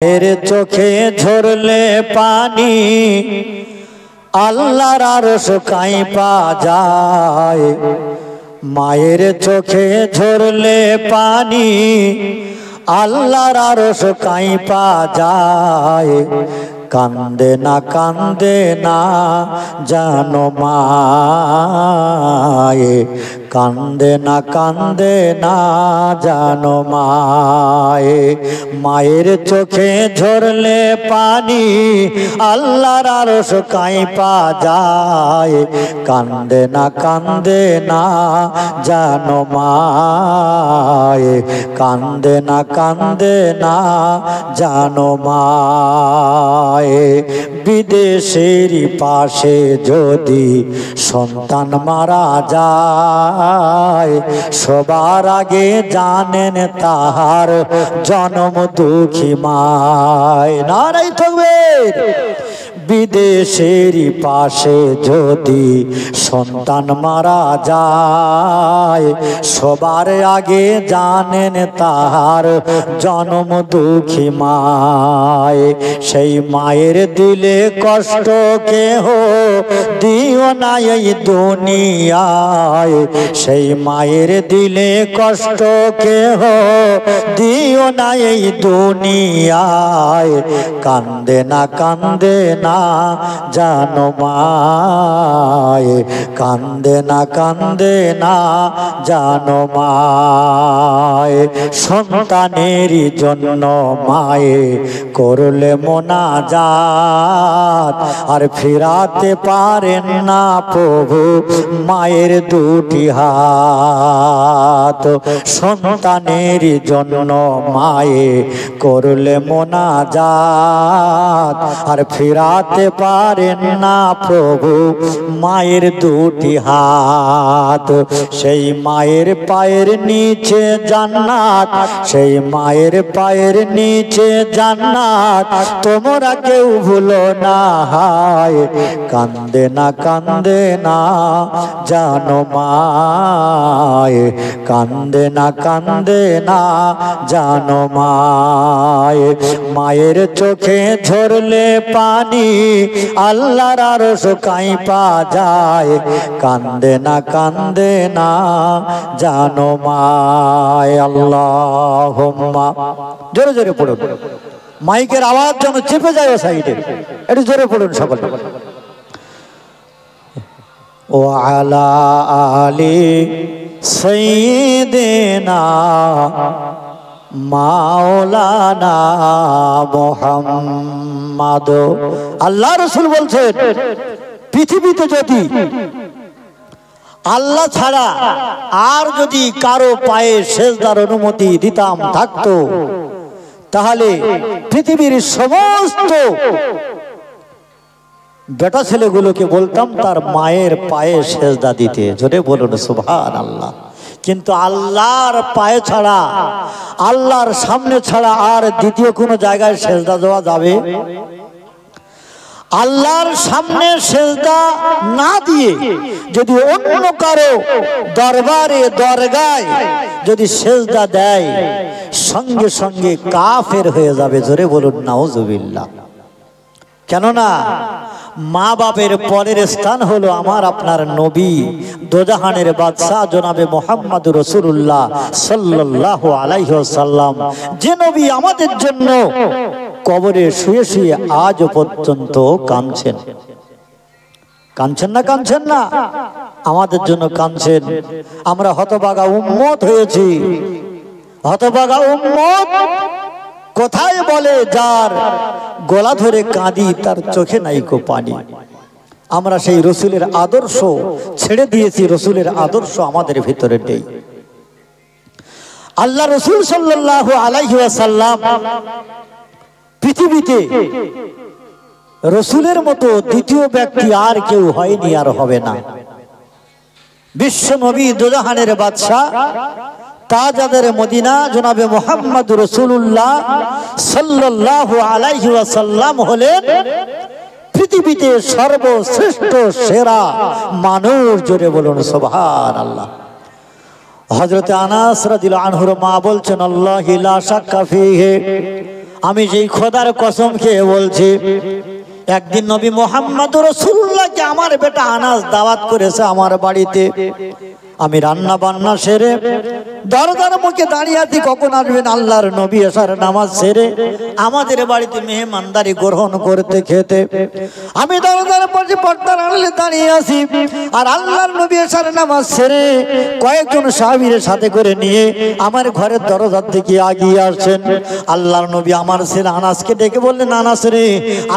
এর চোখে ঝরলে পানি আল্লাহর আরশ কাঁপা যায়। মায়ের চোখে ঝরলে পানি আল্লাহর আরশ কাঁপা যায়। কান্দে না জানো মায়ে, কান্দে না জানো মায়ে। মায়ের চোখে ঝরলে পানি আল্লাহর আরশ কাঁপা যায়। কান্দে না জানো মায়ে, কান্দে না জানো মায়ে। বিদেশের পাশে যদি সন্তান মারা যায়, সবার আগে জানেন তাহার জন্ম দুঃখী মায়। নারাই তাকবীর। বিদেশের পাশে যদি সন্তান মারা যায়, সবার আগে জানেন তাহার জন্ম দুঃখী মায়। সেই মায়ের দিলে কষ্ট কেহ দিও না এই দুনিয়ায়। সেই মায়ের দিলে কষ্ট কেহ দিও না এই দুনিয়ায়। কান্দে না জানো মায়ে, কান্দে না জানো মায়ে। সন্তানের জন্য মায়ে করলে মোনাজাত, আর ফিরাতে পারেন না প্রভু মায়ের দুটি হাত। সন্তানের জন্য মায়ে করলে মোনাজাত, আর ফিরাতে পারেন না প্রভু মায়ের দুটি হাত। সেই মায়ের পায়ের নিচে জান্নাত, সেই মায়ের পায়ের নিচে জান্নাত, তোমরা কেউ ভুলো না হায়। কান্দে না জানো মায়ে, কান্দে না জানো মায়ে। মায়ের চোখে ঝরলে পানি আল্লাহর আরশ কাঁপা যায়। কান্দে না জানো মায়। আল্লাহুম্মা, জোরে জোরে পড়ুন, মাইকের আওয়াজ যেন চেপে যায় সাইডে, একটু জোরে পড়ুন সকলে। ও আলা আলি সাইয়্যিদিনা মাওলানা মুহাম্মদ। আল্লাহ রাসূল বলছেন, পৃথিবীতে যদি আল্লাহ ছাড়া আর যদি কারো পায়ে সেজদার অনুমতি দিতাম থাকতো, তাহলে পৃথিবীর সমস্ত বেটা ছেলেগুলোকে বলতাম তার মায়ের পায়ে সেজদা দিতে। জোরে বলুন সুবহানাল্লাহ। কিন্তু আল্লাহর পায়ে ছাড়া, আল্লাহর সামনে ছাড়া আর দ্বিতীয় কোনো জায়গায় সেজদা দেওয়া যাবে? আল্লাহর সামনে সেজদা না দিয়ে যদি অন্য কারো দরবারে দরগায় যদি সেজদা দেয়, সঙ্গে সঙ্গে কাফের হয়ে যাবে। জোরে বলুন নাউজুবিল্লাহ। কেননা মা বাপের পরের স্থান হলো আমার আপনার নবী, দোজাহানের বাদশাহ জনাবে মুহাম্মদুর রাসূলুল্লাহ সাল্লাল্লাহু আলাইহি ওয়াসাল্লাম, যে নবী আমাদের জন্য কবরে শুয়ে শুয়ে আজ পর্যন্ত কাঁদছেন। কাঁদছেন না? আমাদের জন্য কাঁদছেন। আমরা হতভাগা উম্মত হয়েছি। হতভাগা উম্মত কোথায় বলে যার গলা ধরে কাঁদি তার চোখে নাইকো পানি। আমরা সেই রসুলের আদর্শ ছেড়ে দিয়েছি, রসুলের আদর্শ আমাদের ভিতরে নেই। আল্লাহ রসুল সাল্লাল্লাহু আলাইহি ওয়াসাল্লাম পৃথিবীতে রসুলের মতো দ্বিতীয় ব্যক্তি আর কেউ হয়নি, আর হবে না। বিশ্ব নবী, দোজাহানের বাদশাহ, তাজাদের মদিনা জনাবে মুহাম্মদুর রাসূলুল্লাহ সাল্লাল্লাহু আলাইহি ওয়াসাল্লাম হলেন পৃথিবীতে সর্বশ্রেষ্ঠ সেরা মানুষ। জোরে বলুন সুবহানাল্লাহ। হযরত আনাস রাদিয়াল্লাহু আনহুর মা বলছেন, আল্লাহি লা শাক্কা ফীহি, আমি যেই খোদার কসম খেয়ে বলছি, একদিন নবী মুহাম্মদ রাসূলুল্লাহকে আমার বেটা আনাস দাওয়াত করেছে আমার বাড়িতে। আমি রান্না বান্না সেরে দরজার মুখে দাঁড়িয়ে আছি, কখন আসবেন আল্লাহর নবী এশার নামাজ সেরে আমাদের বাড়িতে মেহমানদারি গ্রহণ করতে খেতে। আমি দরজার পাশে পর্দার আড়ালে দাঁড়িয়ে আছি, আর আল্লাহর নবী এশার নামাজ সেরে কয়েকজন সাহাবীর সাথে করে নিয়ে আমার ঘরের দরজার দিকে এগিয়ে আসছেন। আল্লাহর নবী আমার ছেলে আনাসকে ডেকে বললেন, আনাস রে,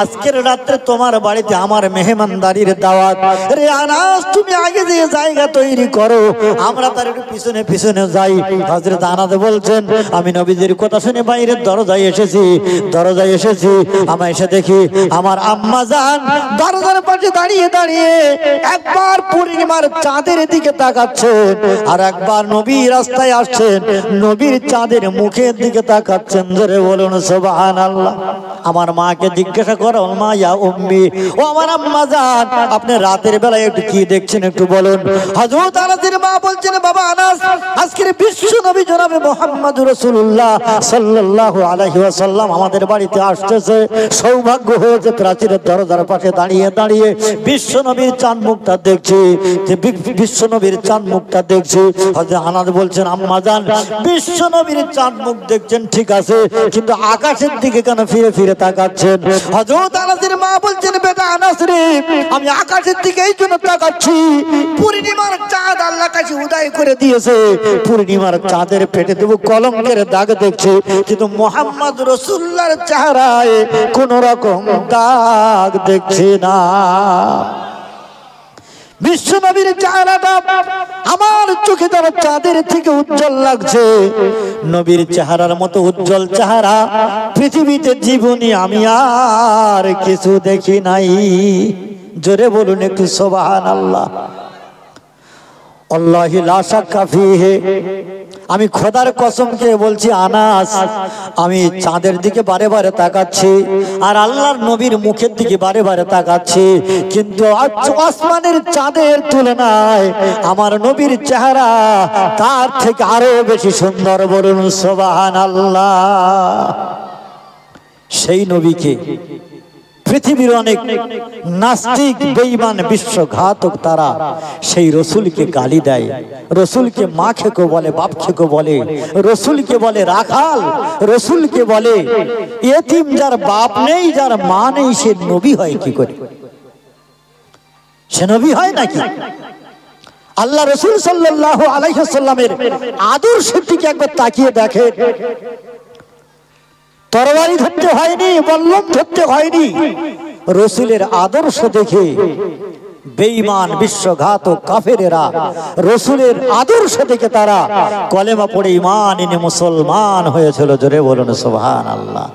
আজকের রাত্রে তোমার বাড়িতে আমার মেহমানদারির দাওয়াত রে। আনাস, তুমি আগে যে জায়গা তৈরি করো, আমরা তার একটু পিছনে পিছনে যাই। হযরত আনাস বলছেন, আমি নবীজির কথা শুনে বাইরের দরজায় এসেছি। আমি এসে দেখি আমার আম্মা জান দরজার পাশে দাঁড়িয়ে দাঁড়িয়ে একবার পূর্ণিমার চাঁদের দিকে তাকাচ্ছেন, আর একবার নবী রাস্তায় আসছেন, নবীর চাঁদের মুখের দিকে তাকাচ্ছেন। জোরে বলুন সুবহানাল্লাহ। আমার মাকে জিজ্ঞাসা করো, মা ইয়া উম্মি, ও আমার আম্মা জান, আপনি রাতের বেলায় একটু কি দেখছেন একটু বলুন। হযরত আনাসের মা বলছেন, বাবা আনাস, আজকের বিশ্ব নবী জনাবে মুহাম্মদুর রাসূলুল্লাহ সাল্লাল্লাহু আলাইহি ওয়াসাল্লাম আমাদের বাড়িতে আসতেছে। সৌভাগ্য হয়েছে প্রাচীরের দরজার পাশে দাঁড়িয়ে দাঁড়িয়ে বিশ্ব নবীর চাঁদ মুখটা দেখছি, বিশ্ব নবীর চাঁদ মুখটা দেখছি। হযরত আনাস বলছেন, আম্মা জান, বিশ্ব নবীর চাঁদ মুখ দেখছেন ঠিক আছে, কিন্তু আকাশের দিকে কেন ফিরে ফিরে তাকাচ্ছেন? হযরত আনাসের মা বলছেন, বেটা আনাস রে, আমি আকাশের দিকে এই জন্য তাকাচ্ছি, পূর্ণিমার চাঁদ আল্লাহ কাছে উদয় করে দিয়েছে, পূর্ণিমার চাঁদের পেটে দেব কলঙ্কের দাগ দেখছি, কিন্তু মুহাম্মদ রাসূলুল্লাহর চেহারায় কোন রকম দাগ দেখছি না। বিশ্ব নবীর চেহারাটা আমার চোখে তার চাঁদের থেকে উজ্জ্বল লাগছে। নবীর চেহারার মতো উজ্জ্বল চেহারা পৃথিবীতে জীবনে আমি আর কিছু দেখি নাই। জোরে বলুন একটু সুবহানাল্লাহ। আল্লাহি লা শাক্কা ফীহি, আমি খোদার কসম খেয়ে বলছি আনাস, আমি চাঁদের দিকে বারে বারে তাকাচ্ছি, আর আল্লাহর নবীর মুখের দিকে বারে বারে তাকাচ্ছি, কিন্তু আসমানের চাঁদের তুলনায় আমার নবীর চেহারা তার থেকে আরো বেশি সুন্দর। বলুন সুবহানাল্লাহ। সেই নবীকে পৃথিবীর অনেক নাস্তিক বেঈমান বিশ্বঘাতক তারা সেই রসুলকে গালি দেয়, রসুলকে মা খেকো বলে, বাপ খেকো বলে, রসুলকে বলে রাখাল, রসুলকে বলে এতিম। যার বাপ নেই, যার মা নেই, সে নবী হয় কি করে? সে নবী হয় নাকি? আল্লাহ রসুল সাল্লাল্লাহু আলাইহি ওয়াসাল্লামের আদর্শের দিকে একবার তাকিয়ে দেখে। তরবারি ধরতে হয়নি, বল্লম ধরতে হয়নি, রসুলের আদর্শ দেখে বেঈমান বিশ্বঘাতক কাফেরেরা রসুলের আদর্শ দেখে তারা কলেমা পড়ে ঈমান এনে মুসলমান হয়েছিল। জোরে বলুন সুবহানাল্লাহ।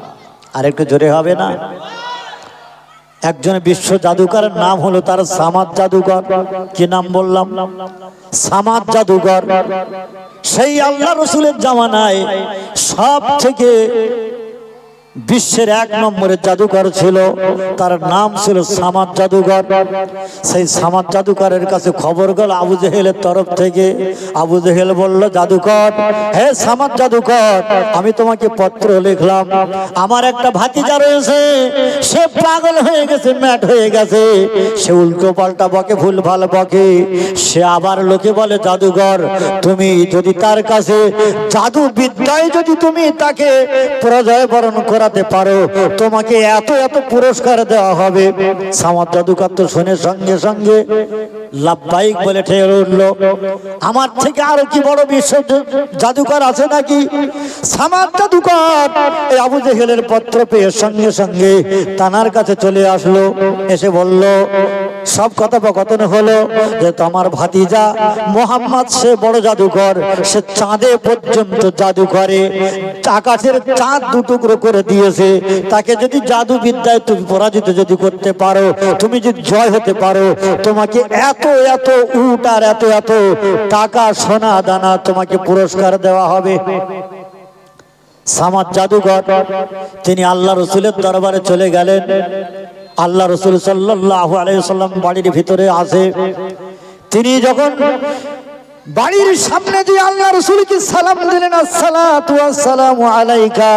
আর একটু জোরে হবে না? একজন বিশ্ব জাদুকরের নাম হলো তার সামাদ জাদুকর। কি নাম বললাম? সামাদ জাদুকর। সেই আল্লাহ রসুলের জামানায় সব থেকে বিশ্বের এক নম্বরের জাদুকর ছিল, তার নাম ছিল সামাদ জাদুকর। সেই সামাদ জাদুকরের কাছে খবর গেল আবু জেহেলের তরফ থেকে। আবু জেহেল বলল, জাদুকর, হে সামাদ জাদুকর, আমি তোমাকে পত্র লিখলাম, আমার একটা ভাতিজা রয়েছে, সে পাগল হয়ে গেছে, ম্যাট হয়ে গেছে, সে উল্টো পাল্টা বকে, ভুল ভাল বকে। সে আবার লোকে বলে, জাদুকর, তুমি যদি তার কাছে জাদু বিদ্যায় যদি তুমি তাকে পরাজয় বরণ করা পারো, তোমাকে এত এত পুরস্কার দেওয়া হবে। সামাদ জাদুকর তো শুনে সঙ্গে সঙ্গে লাব্বাইক বলে ঠেলে উঠল। আমার থেকে আরো কি বড় বিশ্ব জাদুকর আছে নাকি? সামাদ জাদুকর এই আবু জেহেলের পত্র পেয়ে সঙ্গে সঙ্গে তানার কাছে চলে আসলো, এসে বলল, সব কথোপকথন হলো যে তোমার ভাতিজা মোহাম্মদ সে বড় জাদুকর, সে চাঁদে পর্যন্ত জাদু করে, আকাশের চাঁদ দুটুকরো করে দিয়েছে, তাকে যদি জাদু বিদ্যায় তুমি পরাজিত যদি করতে পারো, তুমি যদি জয় হতে পারো, তোমাকে এত এত উট আর এত এত টাকা সোনা দানা তোমাকে পুরস্কার দেওয়া হবে। সামাদ জাদুকর তিনি আল্লাহ রসুলের দরবারে চলে গেলেন। আল্লাহ রসুল সাল্লাল্লাহু আলাইহি ওয়াসাল্লাম বাড়ির ভিতরে আসে। তিনি যখন বাড়ির সামনে দিয়ে আল্লাহ রসুলকে সালাম দিলেন, আসসালাতু ওয়াসসালামু আলাইকা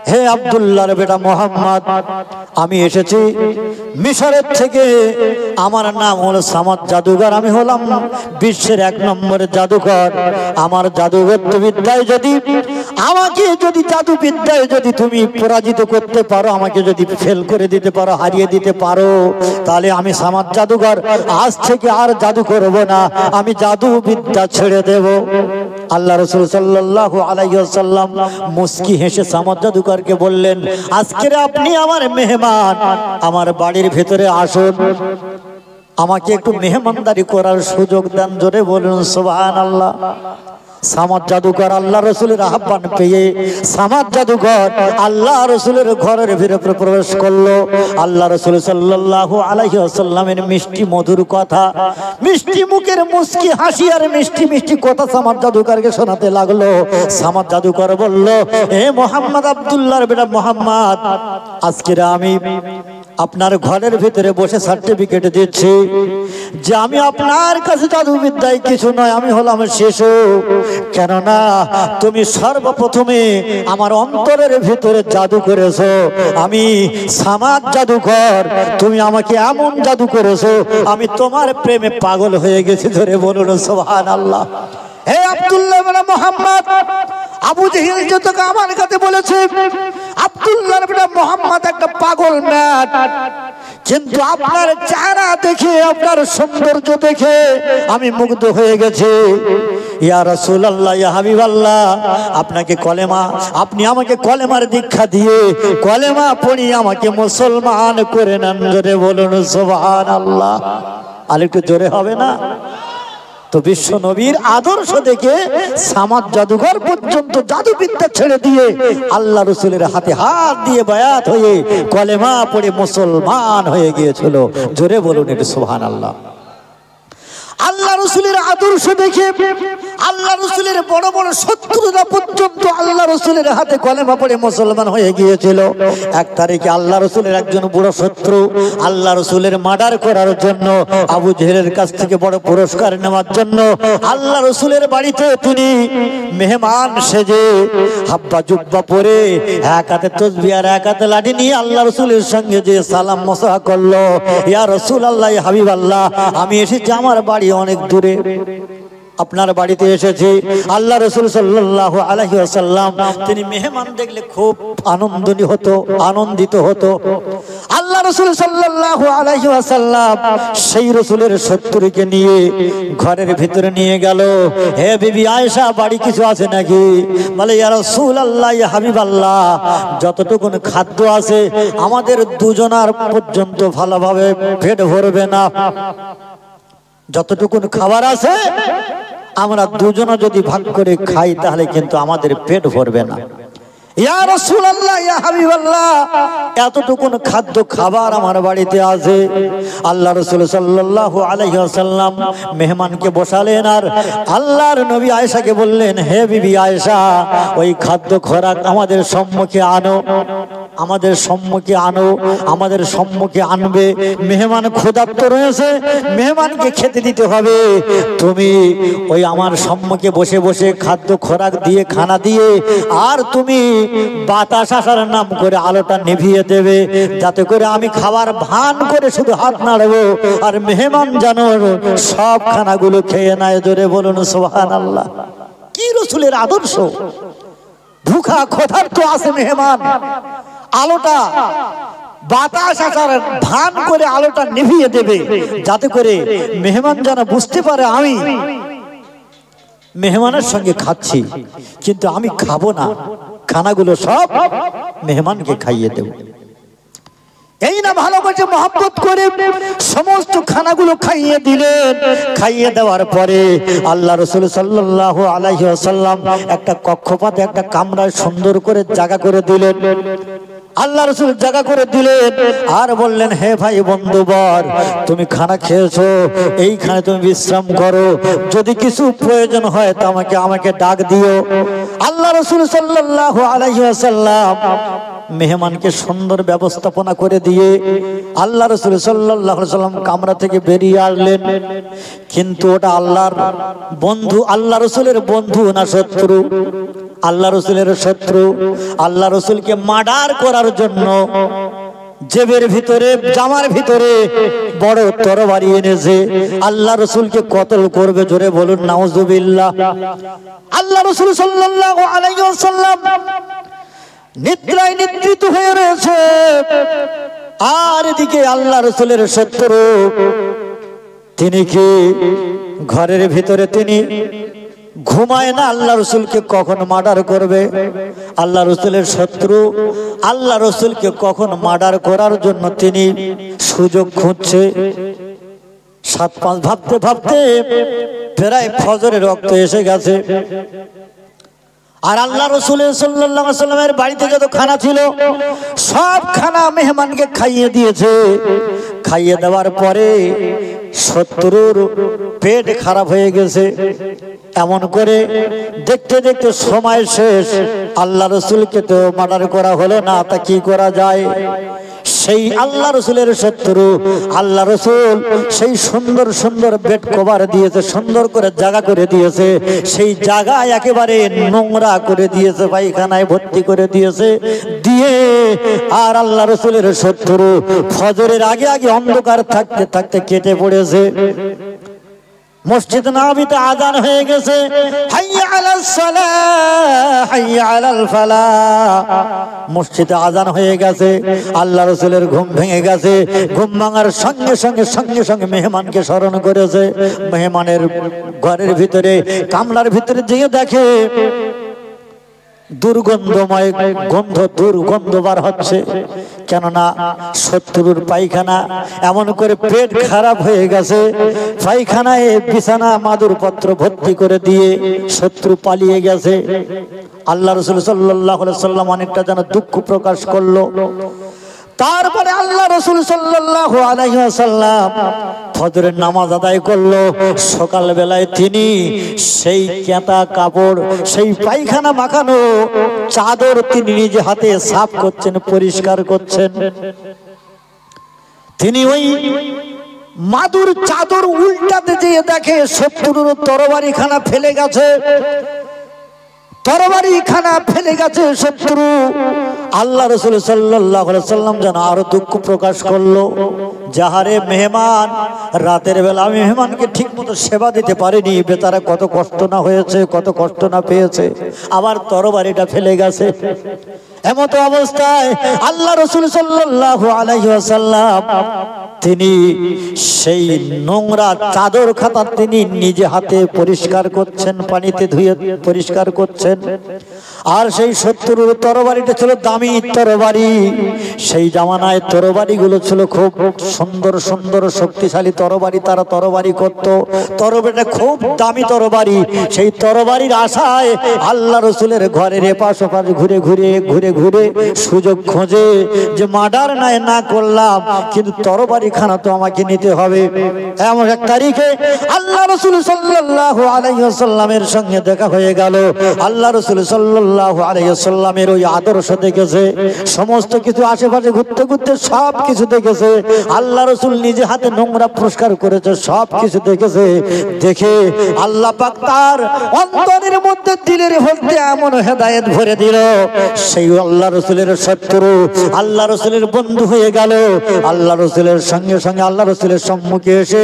হে আব্দুল্লাহর বেটা মোহাম্মদ, আমি এসেছি মিশরের থেকে। আমার নাম হলো সামাদ জাদুঘর। আমি হলাম বিশ্বের 1 নম্বরের জাদুঘর। আমার জাদুগত্ব বিদ্যায় যদি আমাকে যদি জাদু বিদ্যায় যদি তুমি পরাজিত করতে পারো, আমাকে যদি ফেল করে দিতে পারো, হারিয়ে দিতে পারো, তাহলে আমি সামাদ জাদুঘর আজ থেকে আর জাদু করব না, আমি জাদু বিদ্যা ছেড়ে দেব। আল্লাহ রাসূল সাল্লাল্লাহু আলাইহি ওয়াসাল্লাম মুস্কি হেসে সামাদ জাদুকরকে বললেন, আজকের আপনি আমার মেহমান, আমার বাড়ির ভেতরে আসুন, আমাকে একটু মেহমানদারি করার সুযোগ দেন। জোরে বলুন সুবহানাল্লাহ। সামাদ জাদুকর আল্লাহ রসুলের আহ্বান পেয়ে সামাদ জাদুকর আল্লাহ রসুলের ঘরের ভিতরে প্রবেশ করলো। আল্লাহ রসুল সাল্লাল্লাহু আলাইহি ওয়াসাল্লামের মিষ্টি মধুর কথা, মিষ্টি মুখের মুস্কি হাসি আর মিষ্টি মিষ্টি কথা সামাদ জাদুকরকে শোনাতে লাগলো। সামাদ জাদুকর বলল, হে মোহাম্মদ, আব্দুল্লাহর বেটা মোহাম্মদ, আজকে আমি আপনার ঘরের ভিতরে বসে সার্টিফিকেট দিচ্ছি যে আমি আপনার কাছে জাদু বিদ্যায় কিছু নয়, আমি হলাম শিশু। কেননা তুমি সর্বপ্রথমে আমার অন্তরের ভিতরে জাদু করেছো, আমি সামাদ জাদুকর, তুমি আমাকে এমন জাদু করেছো আমি তোমার প্রেমে পাগল হয়ে গেছি। ধরে বলুন সুবহানাল্লাহ। হে আব্দুল্লাহ বেটা মোহাম্মদ, আবু জেহেল যতকে আমার কাছে বলেছে আব্দুল্লাহর বেটা মোহাম্মদ একটা পাগল ম্যাট, কিন্তু আপনার চেহারা দেখে, আপনার সৌন্দর্য দেখে আমি মুগ্ধ হয়ে গেছি। ইয়া রাসূলুল্লাহ, ইয়া হাবিবাল্লাহ, আপনাকে কলেমা, আপনি আমাকে কলেমার দীক্ষা দিয়ে কলেমা পড়িয়ে আমাকে মুসলমান করে নেন। জোরে বলুন সুবহানাল্লাহ। আর একটু জোরে হবে না? তো বিশ্ব নবীর আদর্শ দেখে সামাদ জাদুঘর পর্যন্ত জাদুবিদ্যা ছেড়ে দিয়ে আল্লাহ রসুলের হাতে হাত দিয়ে বায়াত হয়ে কলেমা পড়ে মুসলমান হয়ে গিয়েছিল। জোরে বলুন একটু সুবহানাল্লাহ। আল্লাহ রসুলের আদর্শ দেখে আল্লাহ রসুলের বড় বড় শত্রুরা পর্যন্ত আল্লাহ রসুলের হাতে কলেমা পড়ে মুসলমান হয়ে গিয়েছিল। 1 তারিখে আল্লাহ রসুলের একজন বড় শত্রু আল্লাহ রসুলের মার্ডার করার জন্য আবু জেহেলের কাছ থেকে বড় পুরস্কার নেওয়ার জন্য আল্লাহ রসুলের বাড়িতে তিনি মেহমান সেজে হাব্বা জুব্বা পরে 1 হাতে তসবিহ আর 1 হাতে লাঠি নিয়ে আল্লাহ রসুলের সঙ্গে যে সালাম মুসাফা করলো, ইয়া রাসূলুল্লাহ, ইয়া হাবিবাল্লাহ, আমি এসেছি আমার বাড়ি অনেক দূরে, আপনার বাড়িতে এসেছি। আল্লাহ রাসূল সাল্লাল্লাহু আলাইহি ওয়াসাল্লাম তিনি মেহমান দেখলে খুব আনন্দিত হতো। আল্লাহ রাসূল সাল্লাল্লাহু আলাইহি ওয়াসাল্লাম সেই রাসূলের শত্রুকে নিয়ে ঘরের ভিতরে নিয়ে গেল। হে বিবি আয়েশা, বাড়ি কিছু আছে নাকি? বলে, ইয়া রাসূলুল্লাহ, ইয়া হাবিবাল্লাহ, যতটুকু খাদ্য আছে আমাদের দুজনার পর্যন্ত ভালোভাবে পেট ভরবে না, যতটুকু খাবার আছে আমরা দুজনে যদি ভাগ করে খাই তাহলে কিন্তু আমাদের পেট ভরবে না। ইয়া রাসূলুল্লাহ, ইয়া হাবিবাল্লাহ, এতটুকু খাদ্য খাবার আমার বাড়িতে আছে। আল্লাহ রাসূল সাল্লাল্লাহু আলাইহি ওয়াসাল্লাম মেহমানকে বসালেন আর আল্লাহর নবী আয়েশাকে বললেন, হে বিবি আয়েশা, ওই খাদ্য খোরাক আমাদের সম্মুখে আনো, আমাদের সম্মুখে আনো, আমাদের সম্মুখে আনবে। মেহমান ক্ষুধার্ত রয়েছে, মেহমানকে খেতে দিতে হবে। তুমি ওই আমার সম্মুখে বসে বসে খাদ্য খোরাক দিয়ে, খানা দিয়ে, আর তুমি বাতাস আসার নাম করে আলোটা নিভিয়ে দেবে, যাতে করে আমি খাবার ভান করে শুধু হাত নাড়বো আর মেহমান যেন সব খানাগুলো খেয়ে নেয়। জোরে বলুন সুবহানাল্লাহ। কি রাসূলের আদর্শ! ভুখা ক্ষুধার্ত আছে মেহমান, আলোটা বাতাস আসার ভান করে আলোটা নিভিয়ে দেবে, যাতে করে মেহমান যেন বুঝতে পারে আমি মেহমানের সঙ্গে খাচ্ছি, কিন্তু আমি খাবো না, খানাগুলো সব মেহমানকে খাইয়ে দেব। এই না ভালোবাসে মহব্বত করে সমস্ত খানাগুলো খাইয়ে দিলেন। খাইয়ে দেওয়ার পরে আল্লাহ রাসূল সাল্লাল্লাহু আলাইহি ওয়াসাল্লাম একটা কক্ষপাতে, একটা কামরায় সুন্দর করে জায়গা করে দিলেন। আল্লাহ রাসূল জায়গা করে দিলেন আর বললেন, হে ভাই বন্ধুবর, তুমি খানা খেয়েছো, এইখানে তুমি বিশ্রাম করো, যদি কিছু প্রয়োজন হয় তা আমাকে ডাক দিও। আল্লাহ রাসূল সাল্লাল্লাহু আলাইহি ওয়াসাল্লাম মেহমানকে সুন্দর ব্যবস্থাপনা করে দিয়ে আল্লাহ রাসূল সাল্লাল্লাহু আলাইহি ওয়াসাল্লাম কামরা থেকে বেরিয়ে আসলেন। কিন্তু ওটা আল্লাহর বন্ধু, আল্লাহ রাসূলের বন্ধু না শত্রু? আল্লাহ রসুলের শত্রু আল্লাহ রসুলকে মার্ডার করার জন্য জেবের ভিতরে জামার ভিতরে বড় তরবারি এনেছে, আল্লাহ রসুলকে কতল করবে। জোরে বলুন নাউজুবিল্লাহ। আল্লাহ রসুল সাল্লাল্লাহু আলাইহি ওয়াসাল্লাম নিদ্রায় নিদ্রিত হয়ে রয়েছে, আর এদিকে আল্লাহ রসুলের শত্রু তিনি কি ঘরের ভিতরে তিনি ঘুমায় না আল্লাহ রসুলকে কখন মার্ডার করবে। আল্লাহ রসুলের শত্রু আল্লাহ রসুলকে কখন মার্ডার করার জন্য তিনি সুযোগ খুঁজছে। 7-5 ভাবতে ভাবতে প্রায় ফজরের রক্ত এসে গেছে। আর আল্লাহ রসুল সাল্লাল্লাহু আলাইহি ওয়াসাল্লামের বাড়িতে যত খানা ছিল সব খানা মেহমানকে খাইয়ে দিয়েছে। খাইয়ে দেওয়ার পরে শত্রুর পেট খারাপ হয়ে গেছে। এমন করে দেখতে দেখতে সময় শেষ, আল্লাহ রসুলকে তো মার্ডার করা হলো না, তা কি করা যায়। সেই আল্লাহ রসুলের শত্রু আল্লাহ রসুল সেই সুন্দর সুন্দর বেড কভার দিয়েছে, সুন্দর করে জায়গা করে দিয়েছে। সেই জায়গা একেবারে নোংরা করে দিয়েছে, পায়খানায় ভর্তি করে দিয়েছে দিয়ে। আর আল্লাহ রসুলের শত্রু ফজরের আগে আগে অন্ধকার থাকতে থাকতে কেটে পড়েছে। মসজিদ নববীতে আযান হয়ে গেছে, হাইয়া আলাস সালাহ হাইয়া আলাল ফালাহ। মসজিদে আযান হয়ে গেছে, আল্লাহ রাসূলের ঘুম ভেঙে গেছে। ঘুম ভাঙার সঙ্গে সঙ্গে সঙ্গে সঙ্গে মেহমানকে স্মরণ করেছে। মেহমানের ঘরের ভিতরে কামলার ভিতরে যেয়ে দেখে দুর্গন্ধময় দুর্গন্ধ বার হচ্ছে, কেননা শত্রুর পায়খানা এমন করে পেট খারাপ হয়ে গেছে। পায়খানায় বিছানা মাদুর পত্র ভর্তি করে দিয়ে শত্রু পালিয়ে গেছে। আল্লাহ রাসূল সাল্লাল্লাহু আলাইহি ওয়াসাল্লাম অনেকটা যেন দুঃখ প্রকাশ করলো। তারপরে আল্লাহ রাসূল সাল্লাল্লাহু আলাইহি ওয়াসাল্লাম ফজরের নামাজ আদায় করলো। সকাল বেলায় তিনি সেই কেতা কাপড়, সেই পায়খানা মাখানো চাদর তিনি নিজে হাতে সাফ করছেন, পরিষ্কার করছেন। তিনি ওই মাদুর চাদর উল্টাতে যেয়ে দেখে শত্রুর তরবারি খানা ফেলে গেছে। তরবারি খানা ফেলে গেছে শত্রু। আল্লাহ রাসূল সাল্লাল্লাহু আলাইহি ওয়াসাল্লাম যেন আরো দুঃখ প্রকাশ করলো। যাহারে মেহমান রাতের বেলা মেহমানকে ঠিক মতো সেবা দিতে পারেনি, বেচারা কত কষ্ট না হয়েছে, কত কষ্ট না পেয়েছে, আবার তরবারিটা ফেলে গেছে। এমত অবস্থায় আল্লাহ রাসূল সাল্লাল্লাহু আলাইহি ওয়াসাল্লাম তিনি সেই নোংরা চাদর খাতা তিনি নিজে হাতে পরিষ্কার করছেন, পানিতে ধুয়ে পরিষ্কার করছেন। আর সেই শত্রুর তরবারিটা ছিল দামি তরবারি। সেই জামানায় তরবারিগুলো ছিল খুব সুন্দর সুন্দর শক্তিশালী তরবারি, তারা তরবারি করত। তরবারিটা খুব দামি তরবারি। সেই তরবারির আশায় আল্লাহ রসুলের ঘরের এপাশ ওপাশ ঘুরে ঘুরে ঘুরে ঘুরে সুযোগ খোঁজে যে মার্ডার না করলাম, কিন্তু তরবারি খানা তো আমাকে নিতে হবে। এমন এক তারিখে আল্লাহ রাসূল সাল্লাল্লাহু আলাইহি ওয়াসাল্লামের সঙ্গে দেখা হয়ে গেল। আল্লাহ রাসূল সাল্লাল্লাহু আলাইহি ওয়াসাল্লামের ওই আদর্শ দেখেছে, সমস্ত কিছু আশেপাশে ঘুরতে ঘুরতে সব কিছু দেখেছে। আল্লাহ রাসূল নিজে হাতে নোংরা পরিষ্কার করেছে, সব কিছু দেখেছে। দেখে আল্লাহ পাক তার অন্তরের মধ্যে দিলের মধ্যে এমন হেদায়েত ভরে দিল, সেই আল্লাহ রাসূলের শত্রু আল্লাহ রাসূলের বন্ধু হয়ে গেল। আল্লাহ রাসূলের সঙ্গে সঙ্গে আল্লাহ রাসূলের সম্মুখে এসে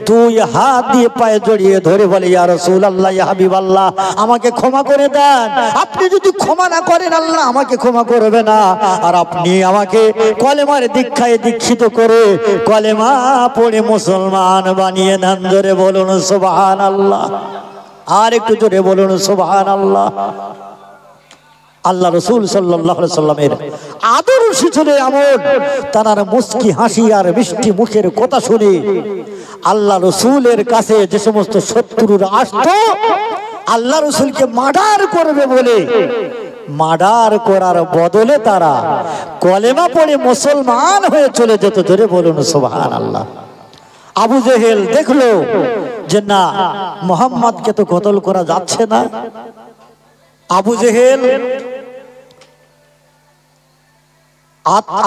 2 হাত দিয়ে পায়ে জড়িয়ে ধরে বলে, ইয়া রাসূলুল্লাহ, ইয়া হাবিবাল্লাহ, আমাকে ক্ষমা করে দেন। আপনি যদি ক্ষমা না করেন আল্লাহ আমাকে ক্ষমা করবে না। আর আপনি আমাকে কলেমার দীক্ষায় দীক্ষিত করে কলেমা পড়ে মুসলমান বানিয়ে নেন। জোরে বলুন সুবহানাল্লাহ। আর একটু জোরে বলুন সুবহানাল্লাহ। আল্লাহ রাসূল সাল্লাল্লাহু আলাইহি সাল্লামের আদর্শ ছিল এমন, তার মুস্কি হাসি আর মিষ্টি মুখের কথা শুনে আল্লাহ রাসূলের কাছে যে সমস্ত শত্রুরা আসতো আল্লাহ রাসূলকে মার্ডার করবে বলে, মার্ডার করার বদলে তারা কলেমা পড়ে মুসলমান হয়ে চলে যেত। জোরে বলুন সুবহানাল্লাহ। আবু জেহেল দেখলো যে না, মুহাম্মদকে তো কতল করা যাচ্ছে না। আবু জেহেল,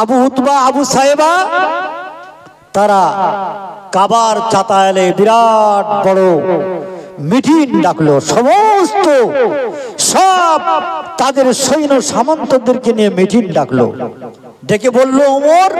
আবু উতবা, আবু সাইবা তারা কাবার চাতালে বিরাট বড় মিটিং ডাকলো। সমস্ত সব তাদের সৈন্য সামন্তদেরকে নিয়ে মিটিং ডাকলো, ডেকে বলল ওমর